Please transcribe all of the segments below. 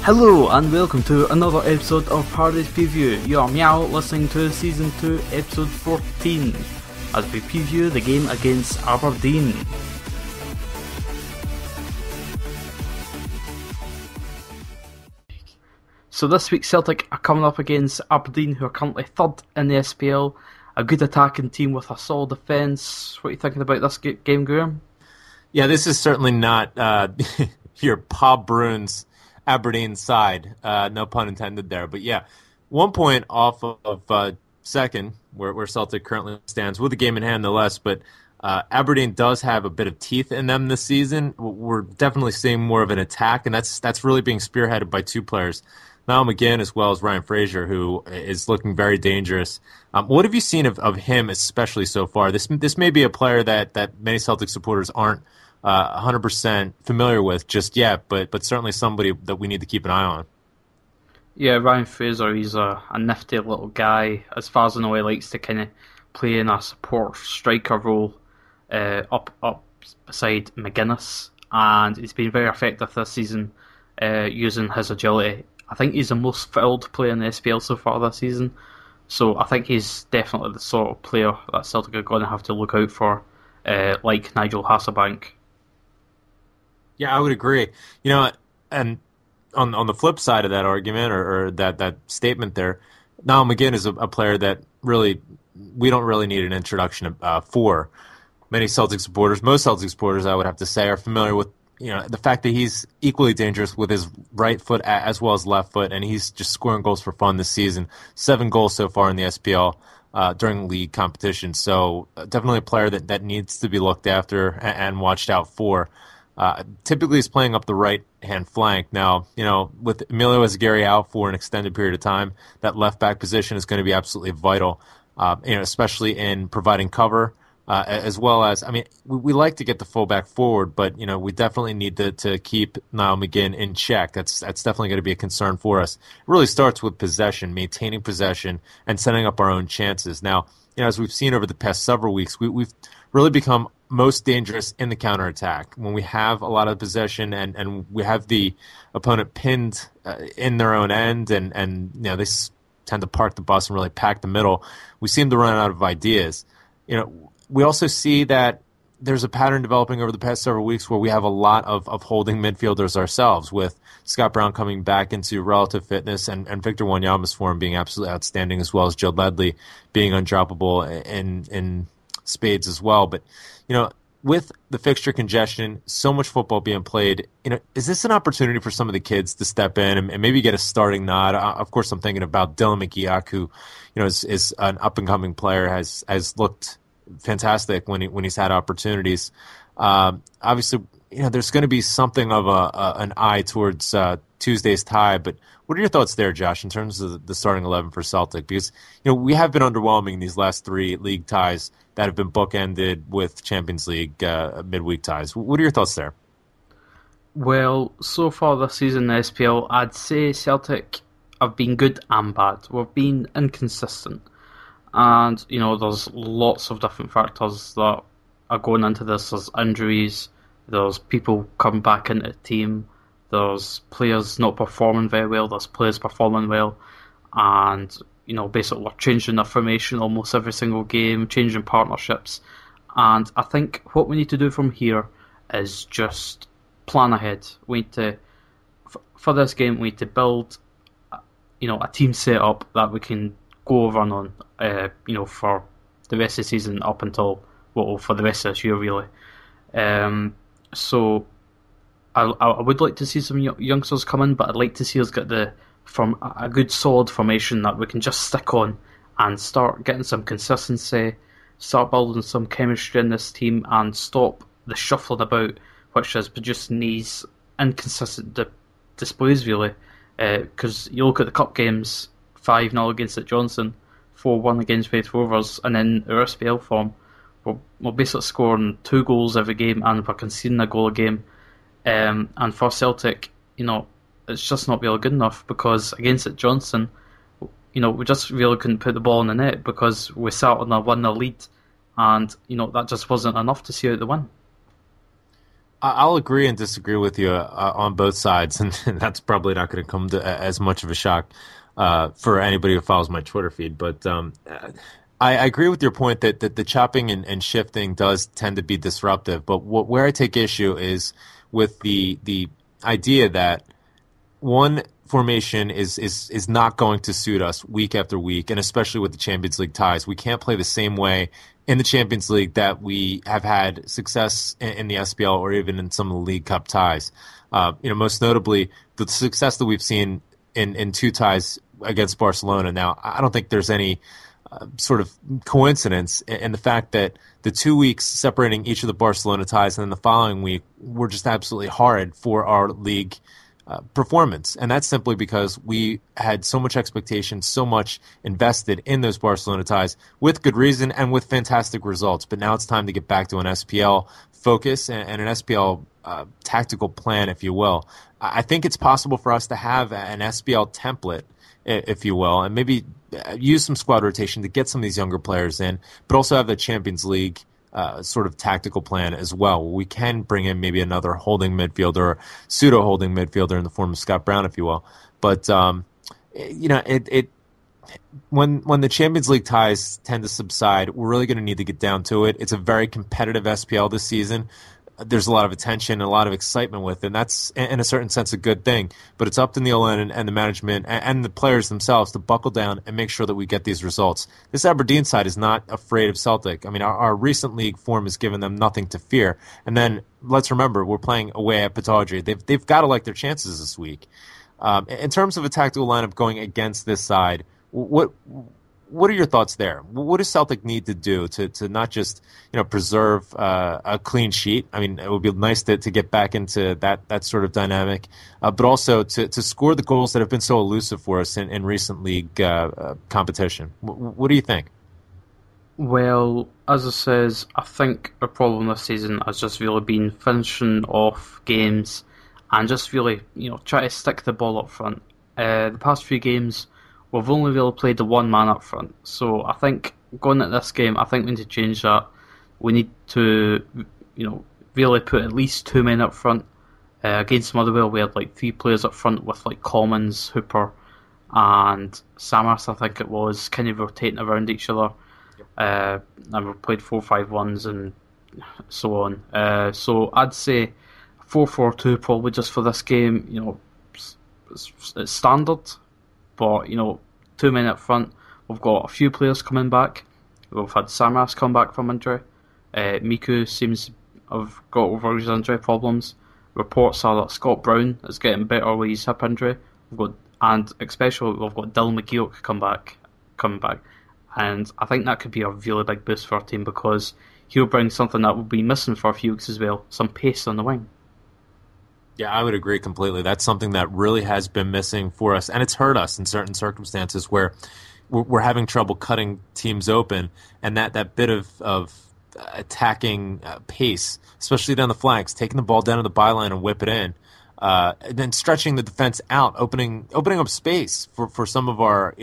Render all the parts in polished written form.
Hello and welcome to another episode of Paradise Preview. You are Meow listening to Season 2 Episode 14 as we preview the game against Aberdeen. So this week Celtic are coming up against Aberdeen, who are currently third in the SPL. A good attacking team with a solid defence. What are you thinking about this game, Graham? Yeah, this is certainly not your Bob Bruins Aberdeen side, no pun intended there. But yeah, 1 point off of second, where Celtic currently stands, with a game in hand no less. But Aberdeen does have a bit of teeth in them this season. We're definitely seeing more of an attack, and that's really being spearheaded by two players, Niall McGinn as well as Ryan Fraser, who is looking very dangerous. What have you seen of him, especially so far? This may be a player that many Celtic supporters aren't 100% familiar with just yet, but certainly somebody that we need to keep an eye on. Yeah, Ryan Fraser, he's a nifty little guy. As far as I know, he likes to kind of play in a support striker role up beside McGuinness, and he's been very effective this season using his agility. I think he's the most filled player in the SPL so far this season, so I think he's definitely the sort of player that Celtic are going to have to look out for, like Nigel Hasselbank. Yeah, I would agree. You know, and on the flip side of that argument or that statement there, Niall McGinn is a player that really we don't really need an introduction for. Many Celtic supporters, most Celtic supporters, I would have to say, are familiar with the fact that he's equally dangerous with his right foot as well as left foot, and he's just scoring goals for fun this season. 7 goals so far in the SPL during league competition. So definitely a player that needs to be looked after and watched out for. Typically he's playing up the right-hand flank. Now, with Emilio Ezguerri out for an extended period of time, that left-back position is going to be absolutely vital, especially in providing cover, as well as, we like to get the fullback forward, but, we definitely need to keep Niall McGinn in check. That's definitely going to be a concern for us. It really starts with possession, maintaining possession, and setting up our own chances. Now, as we've seen over the past several weeks, we've really become most dangerous in the counterattack when we have a lot of possession and we have the opponent pinned in their own end and they tend to park the bus and really pack the middle. We seem to run out of ideas. We also see that there's a pattern developing over the past several weeks where we have a lot of holding midfielders ourselves, with Scott Brown coming back into relative fitness and Victor Wanyama's form being absolutely outstanding, as well as Joe Ledley being undroppable in spades as well. But with the fixture congestion, so much football being played, is this an opportunity for some of the kids to step in and maybe get a starting nod? Of course, I'm thinking about Dylan McGeoch, who is an up and coming player, has looked fantastic when he's had opportunities. Obviously, there's going to be something of an eye towards Tuesday's tie, but what are your thoughts there, Josh, in terms of the starting 11 for Celtic? Because we have been underwhelming these last 3 league ties that have been bookended with Champions League midweek ties. What are your thoughts there? Well, so far this season in the SPL, I'd say Celtic have been good and bad. We've been inconsistent. And, there's lots of different factors that are going into this. There's injuries, there's people coming back into the team, there's players not performing very well, there's players performing well, and, basically we're changing our formation almost every single game, changing partnerships. And I think what we need to do from here is just plan ahead. We need to, for this game, we need to build, a team setup that we can go over and on, for the rest of the season up until, for the rest of this year, really. So I would like to see some youngsters come in, but I'd like to see us get a good solid formation that we can just stick on and start getting some consistency, start building some chemistry in this team, and stop the shuffling about, which has produced these inconsistent displays, really. Because you look at the cup games, 5-0 against St Johnstone, 4-1 against Faith Rovers, and in our SPL form, we're basically scoring 2 goals every game and we're conceding a goal a game. And for Celtic, it's just not really good enough, because against St Johnstone, we just really couldn't put the ball in the net because we sat on a 1-0 lead, and that just wasn't enough to see out the win. I'll agree and disagree with you on both sides, and that's probably not going to come to as much of a shock for anybody who follows my Twitter feed. But I agree with your point that the chopping and shifting does tend to be disruptive. But where I take issue is with the idea that one formation is not going to suit us week after week, and especially with the Champions League ties. We can't play the same way in the Champions League that we have had success in the SPL or even in some of the League Cup ties. Most notably, the success that we've seen in two ties against Barcelona. Now, I don't think there's any sort of coincidence in the fact that the 2 weeks separating each of the Barcelona ties and then the following week were just absolutely horrid for our league performance. And that's simply because we had so much expectation, so much invested in those Barcelona ties with good reason and with fantastic results. But now it's time to get back to an SPL focus and an SPL tactical plan, if you will. I think it's possible for us to have an SPL template, if you will, and maybe use some squad rotation to get some of these younger players in, but also have the Champions League sort of tactical plan as well. We can bring in maybe another holding midfielder or pseudo holding midfielder in the form of Scott Brown, if you will. But when the Champions League ties tend to subside, we're really going to need to get down to it. It's a very competitive SPL this season. There's a lot of attention and a lot of excitement with it, and that's, in a certain sense, a good thing. But it's up to Neil Lennon and the management and the players themselves to buckle down and make sure that we get these results. This Aberdeen side is not afraid of Celtic. I mean, our recent league form has given them nothing to fear. And then, let's remember, we're playing away at Pataudry. They've got to like their chances this week. In terms of a tactical lineup going against this side, what are your thoughts there? What does Celtic need to do to not just preserve a clean sheet? I mean, it would be nice to get back into that sort of dynamic, but also to score the goals that have been so elusive for us in recent league competition. What do you think? Well, as I says, I think our problem this season has just really been finishing off games and just really try to stick the ball up front. The past few games, we've only really played the one man up front. So I think going at this game, I think we need to change that. We need to, really put at least two men up front. Against Motherwell, we had like three players up front with like Commons, Hooper, and Samaras, I think it was, kind of rotating around each other. And we've played 4-5-1s and so on. So I'd say 4-4-2 probably just for this game. It's standard. But, two men up front. We've got a few players coming back. We've had Samaras come back from injury. Miku seems to have got over his injury problems. Reports are that Scott Brown is getting better with his hip injury. And especially we've got Dylan McGeoch coming back. And I think that could be a really big boost for our team because he'll bring something that will be missing for a few weeks as well. Some pace on the wing. Yeah, I would agree completely. That's something that really has been missing for us, and it's hurt us in certain circumstances where we're having trouble cutting teams open, and that bit of attacking pace, especially down the flanks, taking the ball down to the byline and whip it in, and then stretching the defense out, opening up space for some of our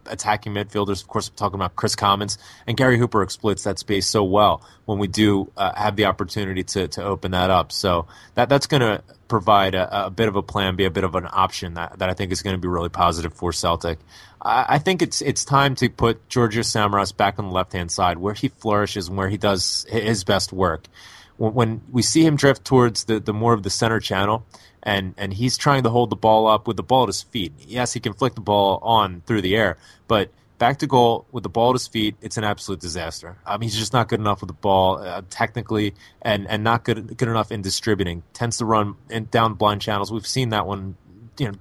attacking midfielders. Of course, I'm talking about Chris Commons, and Gary Hooper exploits that space so well when we do have the opportunity to open that up. So that's going to provide a bit of a plan B, a bit of an option that I think is going to be really positive for Celtic. I think it's time to put Georgios Samaras back on the left-hand side where he flourishes and where he does his best work. When we see him drift towards the more of the center channel, and he's trying to hold the ball up with the ball at his feet. Yes, he can flick the ball on through the air, but back to goal with the ball at his feet, it's an absolute disaster. He's just not good enough with the ball technically, and not good enough in distributing. Tends to run down blind channels. We've seen that one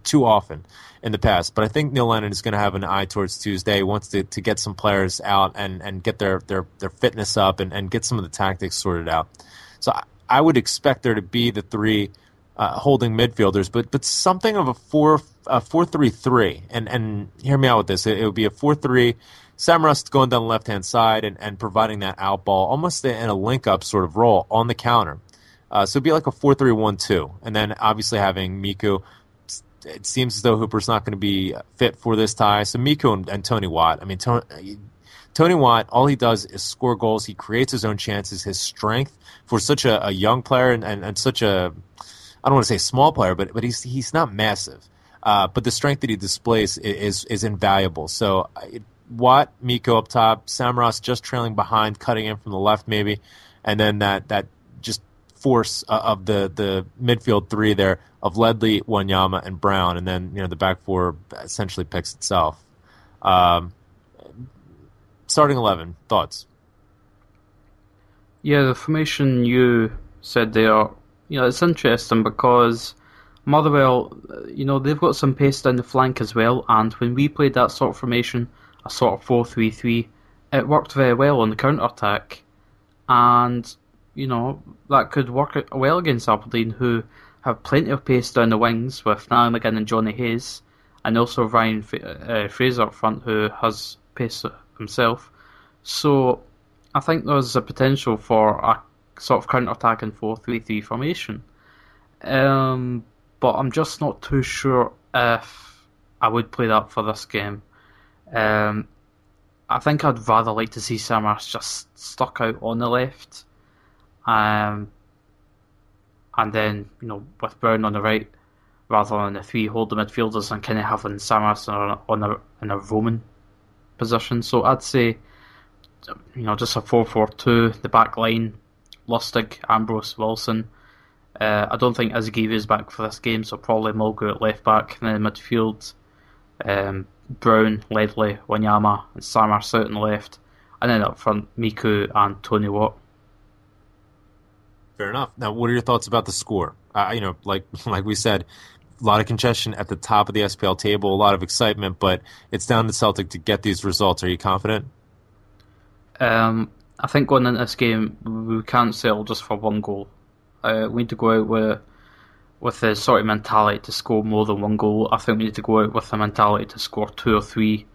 too often in the past. But I think Neil Lennon is going to have an eye towards Tuesday. He wants to get some players out and get their fitness up and get some of the tactics sorted out. So I would expect there to be the three holding midfielders, but something of a 4-3-3. And hear me out with this. It would be a 4-3, Samaras going down the left-hand side and providing that out ball, almost in a link-up sort of role on the counter. So it'd be like a 4-3-1-2. And then obviously having Miku. It seems as though Hooper's not going to be fit for this tie. So Miku and Tony Watt. I mean, Tony Watt, all he does is score goals. He creates his own chances. His strength for such a young player and such a, I don't want to say small player, but he's not massive. But the strength that he displays is invaluable. So Watt, Mikko up top, Samaras just trailing behind, cutting in from the left maybe, and then that just force of the midfield three there of Ledley, Wanyama, and Brown, and then the back four essentially picks itself. Starting 11, thoughts? Yeah, the formation you said there, it's interesting because Motherwell, they've got some pace down the flank as well, and when we played that sort of formation, a sort of 4-3-3, it worked very well on the counter-attack, and that could work well against Aberdeen, who have plenty of pace down the wings with Flanagan and Johnny Hayes, and also Ryan Fraser up front, who has pace himself. So I think there's a potential for a sort of counter-attacking 4-3-3 formation. But I'm just not too sure if I would play that for this game. I think I'd rather like to see Samaras just stuck out on the left. And then, with Brown on the right, rather than the three holding midfielders and kind of having Samaras in a roaming position. So I'd say, just a 4-4-2, the back line, Lustig, Ambrose, Wilson. I don't think Izagiri is back for this game, so probably Mulgrew at left back, and then in midfield, Brown, Ledley, Wanyama, and Samaras out on the left, and then up front, Miku and Tony Watt. Fair enough. Now, what are your thoughts about the score? Like we said, a lot of congestion at the top of the SPL table, a lot of excitement, but it's down to Celtic to get these results. Are you confident? I think going into this game, we can't settle just for one goal. We need to go out with the sort of mentality to score more than one goal. I think we need to go out with the mentality to score 2 or 3,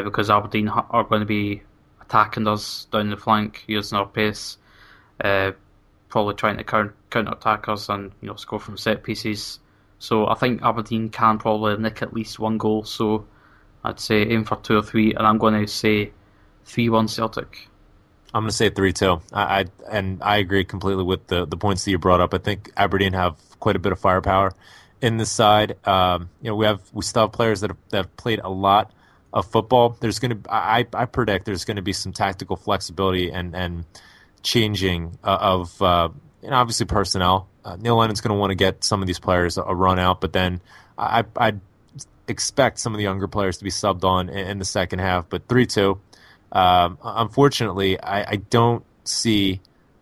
because Aberdeen are going to be attacking us down the flank, using our pace, probably trying to counter-attack us and score from set pieces. So I think Aberdeen can probably nick at least one goal. So I'd say aim for 2 or 3, and I'm going to say 3-1 Celtic. I'm going to say 3-2. I agree completely with the points that you brought up. I think Aberdeen have quite a bit of firepower in this side. We still have players that have played a lot of football. I predict there's going to be some tactical flexibility and changing of obviously personnel. Neil Lennon's going to want to get some of these players a run out, but then I'd expect some of the younger players to be subbed on in the second half. But 3-2. Unfortunately, I don't see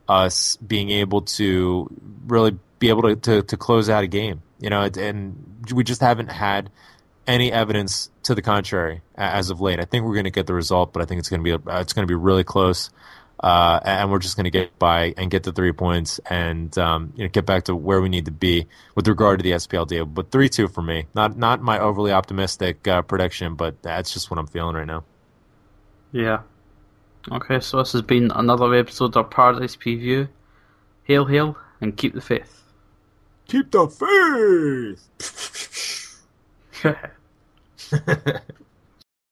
us being able to really be able to close out a game. And we just haven't had any evidence to the contrary as of late. I think we're going to get the result, but I think it's going to be really close. And we're just going to get by and get the 3 points and get back to where we need to be with regard to the SPL deal. But 3-2 for me. Not my overly optimistic prediction, but that's just what I'm feeling right now. Yeah. Okay, so this has been another episode of Paradise Preview. Hail, hail, and keep the faith. Keep the faith!